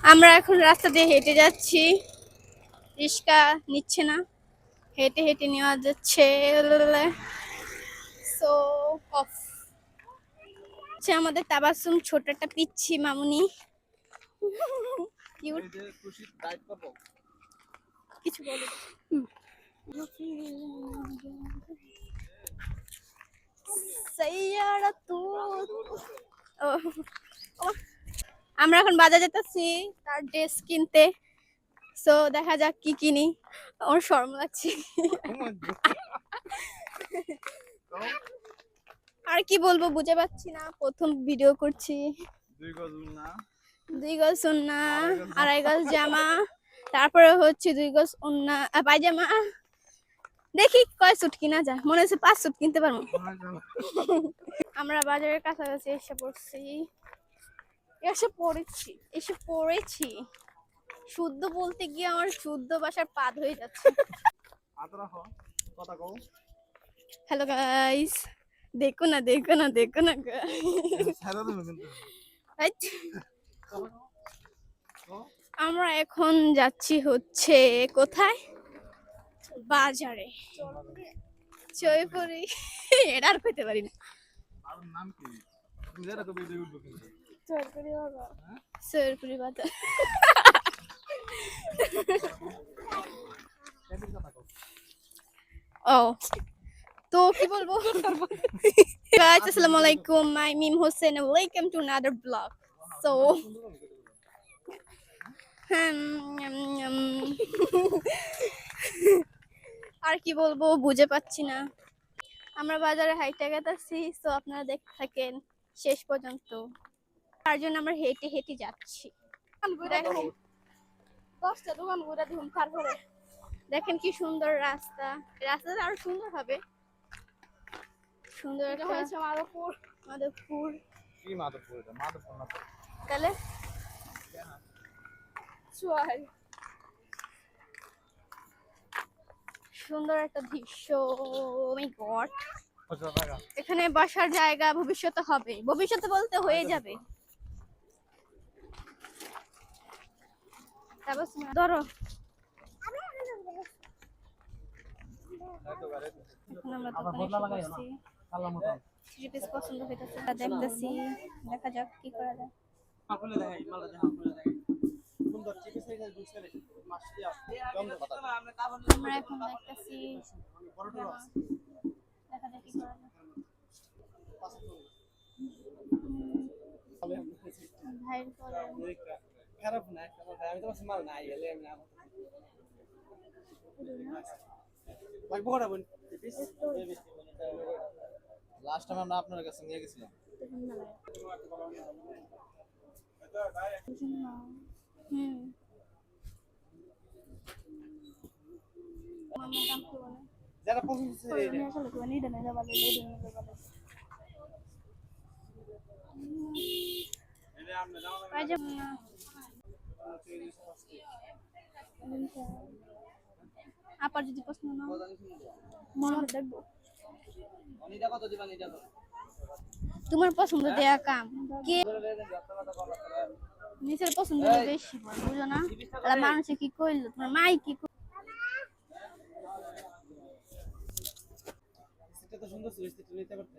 আমরা এখন রাস্তা দিয়ে হেঁটে যাচ্ছি, রিস্কা নিচ্ছে না, হেঁটে হেঁটে নেওয়া যাচ্ছে। সো অফ আমাদের তাবাসসুম, ছোট একটা পিচ্ছি মামুনি। কিছু বলো। আমরা এখন বাজার যেতেছি তার ড্রেস কিনতে। সো দেখা যাক কি কিনি। আমার শরম লাগছে। আর কি বলবো বুঝে পাচ্ছি না, প্রথম ভিডিও করছি। 2 গজ ওন্না, 2.5 গজ জামা, তারপরে হচ্ছে 2 গজ ওন্না পায়জামা। দেখি কয় স্যুট কিনা যায়, মনে হচ্ছে 5 স্যুট কিনতে পারবো। আমরা বাজারের কাছাকাছি এসে পড়েছি। শুদ্ধ বলতে গিয়ে আমার শুদ্ধ ভাষার পাদ হয়ে যাচ্ছে। হ্যালো গাইস, দেখো না আমরা এখন যাচ্ছি হচ্ছে কোথায়, বাজারে। জয়পুরি এটা আর কইতে পারি না। জয়পুরি বাজার। ও তো কি বলবো। গাইস আসসালামু আলাইকুম, my Meem Hossain, welcome to another blog. So আর কি বলবো বুঝে পাচ্ছি না। আমরা বাজারে হাইটে গেতেছি, সো আপনারা দেখতে থাকেন শেষ পর্যন্ত। তার জন্য আমরা হেঁটে হেঁটে যাচ্ছি। দেখেন কি সুন্দর রাস্তা, রাস্তাটা আরো সুন্দর হবে। সুন্দর একটা হয়েছে মাধবপুর। কি মাধবপুর? এটা মাধবপুর না তো। তাহলে সুন্দর একটা দৃশ্য। ও মাই গড, এখানে বসার জায়গা ভবিষ্যতে হবে, ভবিষ্যতে বলতে হয়ে যাবে। ধরো পছন্দ হইতেছে, দেখতেছি, দেখা যাক কি করা যায়। আমরা এখন দেখতেছি দেখা যাক কি করা যায়। ভাইয়ের খারাপ না, আমি তো মাল নাই এলে না লাগবো করা বোন। লাস্ট টাইম আমরা আপনার কাছে নিয়ে গেছিলাম। যারা পছন্দ করে এটা আসলে কোন নিডা না যাবে এটা আমরা দাও পায়জামা আপার যদি পছন্দ না হয় মনে দেখবো। অনিদা কত দিবা নিডা তো তোমার পছন্দ দেয়া কাম কে নিজের পছন্দ বেশি বুঝো না, আর মানুষে কি কইলো, তোমার মাই কি এটা তো সুন্দর ছিল, এটা নিতে পারতে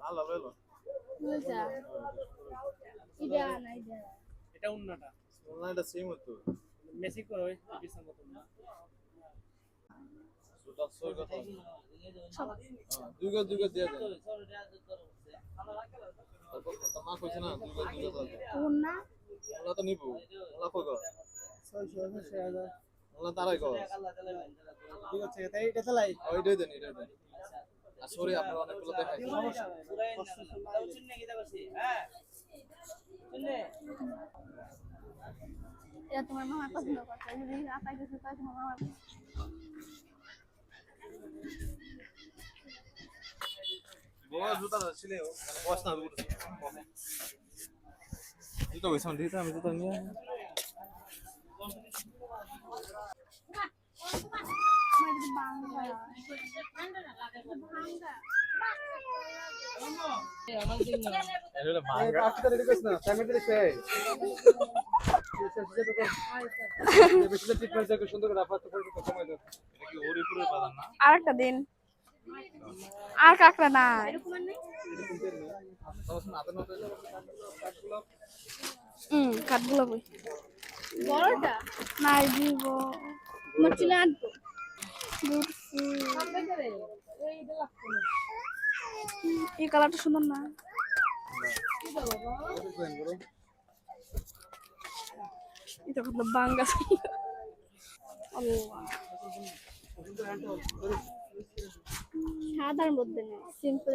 ভালো ভালো বুঝা ইডা না ইডা এটা উন্নাটা উন্নাটা সেম হতো মেসি করে ওই পিছন মত না সুটা সর কথা দুই গজ দিয়ে দেন মা কইছে না দুই গজ উন্না ওলা তো নিবো ওলা কই গো 600 ওলা তারাই গো ঠিক আছে তাই এটা চালাই ওইটাই দেন এটা দেন। আর সরি আপনারা অনেকগুলো দেখাই এটা তোমার মামা পছন্দ করছে, যদি আপাই কিছু কয় তোমার মামা বড় জুতা ছিল মানে বস না উঠে জুতা কইছ দিতে আমি জুতা নিয়ে এটা ভাঙা আজকে রেডি করিস না টাইমে দিলে সেই বেশি ট্রিটমেন্ট থেকে সুন্দর করে আপাতত পরিচিত সময় দাও এটা কি হরিপুরের বাজার না আরেকটা দিন আর কাকড়া নাই কাঠগুলো বই বড়টা নাই দিব মরচিলে আনবো এই কালারটা সুন্দর না এটা কত বাঙ্গা সাদার মধ্যে নেই সিম্পল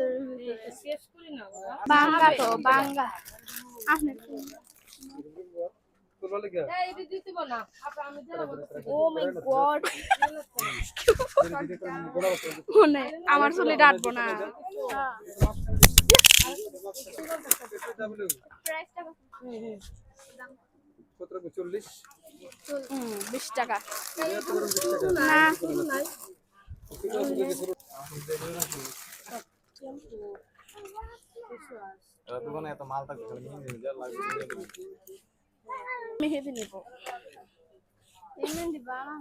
বাঙ্গা তো বাঙ্গা আপনি ও মাই গড আমার চুলে ডাটবো না কত 40 20 টাকা না দোকানে এত মাল থাকবে মেহেদি নেব মেহেদি বাবা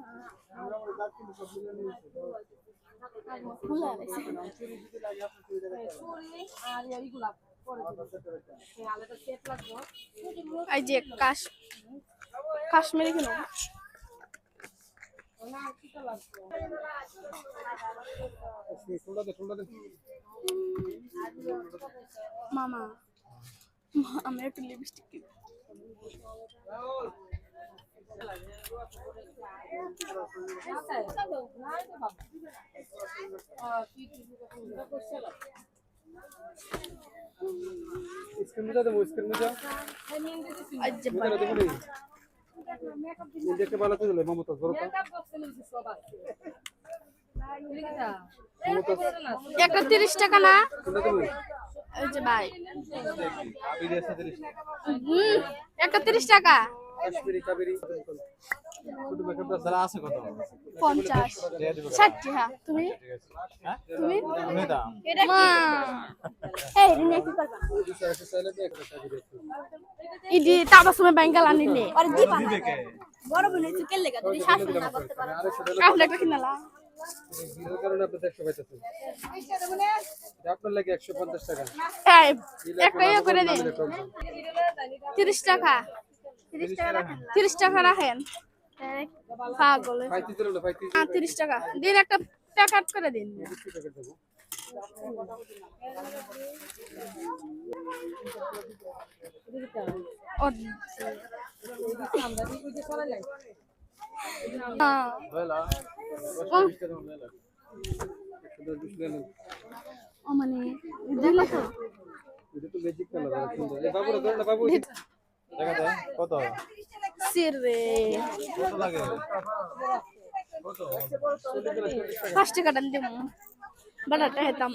এই যে কাশ্মীরি কিনো মামা আমি একটু লিপস্টিক কিনব স্ক্রিন মুজা দেবো স্ক্রিন মুজা আজকে দেখতে ভালো তো দিলে মমতাজ বড় তো 31 টাকা না কোনটা তুমি এই যে ভাই কাবেরি আছে 31 টাকা কাশ্মীরি কাবেরি ছোট মেকআপ দাদা আছে কত 50 60 হ্যাঁ তুমি হ্যাঁ তুমি তুমি দাম মা এই রিনে কি করবা ইডি তাবা সময় বেঙ্গল আনিলে আরে দিবা বড় বনে তুই কেন লাগা তুই শাসন না করতে পারো আপনি একটা কিনালা এর কারণে আপনি 100 পাইতেছেন আপনার লাগে 150 টাকা এই একটা ইয়ে করে দিন 30 টাকা 30 টাকা রাখেন পাগল পাইতে দিল না পাইতে 30 টাকা দিন একটা প্যাকেট করে দিন টাকা দেবো বেলা 20 টাকা বেলা 120 টাকা ও মানে দিলে তো এটা তো ম্যাজিক কালার সুন্দর এই বাবুর ধরে না বাবু দেখা যায় কত সির রে কত লাগে কত 5 টাকা দাম দিমু বাটাটা হেতাম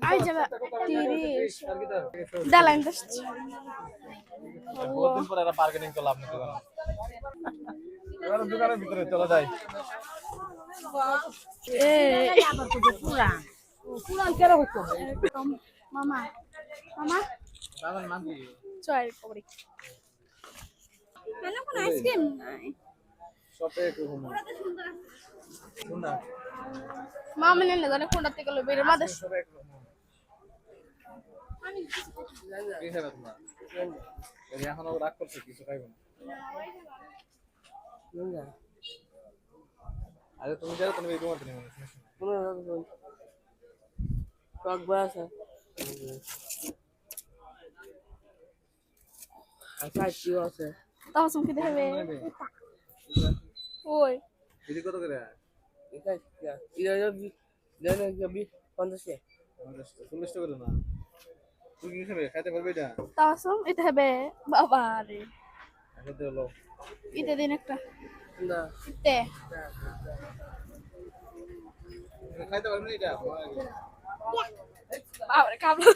আই যাবে 30 ডালাইন দস্ত বহুত দিন পরে এরা বার্গেনিং করলাম আপনি দোকানে এবার দোকানের ভিতরে চলে যাই এই আবার তো পুরান কেন হচ্ছে মামা মামা দাদার নাম কি চয়ের কবরি কেন কোন আইসক্রিম নাই শপে একটু ঘুমো শুননা মামা নেন জানে কোনটা থেকে লবে এর মাঝে শপে একটু ঘুমো কি খাবে তোমরা এই এখন রাগ করছে কিছু খাইবো না আরে তুমি যাও তুমি এই ঘুমাতে নেই মনে টক বয় আছে আচ্ছা কি আছে তাও সুমকি দেবে ওই দিদি কত করে এটা এটা দেন কি 50 টাকা 40 টাকা না তুই কি খাবে খাইতে পারবে এটা তাও সুম এটা হবে বাবা রে খাইতে হলো এটা দিন একটা না তে খাইতে পারবে না এটা বাবা রে কাবলা